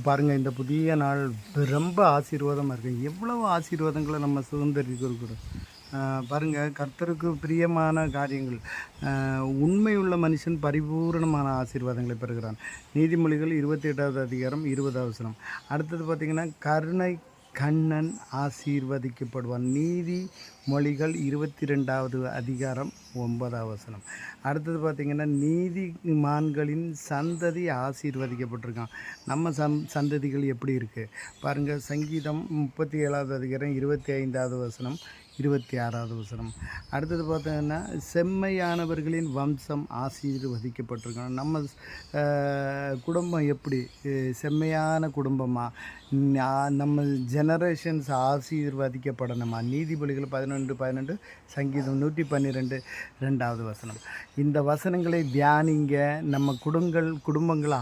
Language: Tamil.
பாருங்கள், இந்த புதிய நாள் ரொம்ப ஆசீர்வாதமாக இருக்குது. எவ்வளவு ஆசீர்வாதங்களை நம்ம சுதந்திரிக்கு இருக்கிறோம். பாருங்கள், கர்த்தருக்கு பிரியமான காரியங்கள். உண்மையுள்ள மனுஷன் பரிபூரணமான ஆசீர்வாதங்களை பெறுகிறான். நீதிமொழிகள் 28வது அதிகாரம் 20வது வசனம். அடுத்தது பார்த்திங்கன்னா, கருணை கண்ணன் ஆசீர்வதிக்கப்படுவான். நீதிமொழிகள் 22வது அதிகாரம் 9வது வசனம். அடுத்தது பார்த்திங்கன்னா, நீதிமான்களின் சந்ததி ஆசீர்வதிக்கப்பட்டிருக்கான். நம்ம சந்ததிகள் எப்படி இருக்குது பாருங்கள். சங்கீதம் 37வது அதிகாரம் 25வது வசனம் 26வது வசனம். அடுத்தது பார்த்தீங்கன்னா, செம்மையானவர்களின் வம்சம் ஆசீர்வதிக்கப்பட்டிருக்கணும். நம்ம குடும்பம் எப்படி செம்மையான குடும்பமாக, நம்ம ஜெனரேஷன்ஸ் ஆசீர்வதிக்கப்படணுமா? நீதிபதிகள் 11:12, சங்கீதம் 112 2வது வசனம். இந்த வசனங்களை தியானிங்க. நம்ம குடும்பங்களை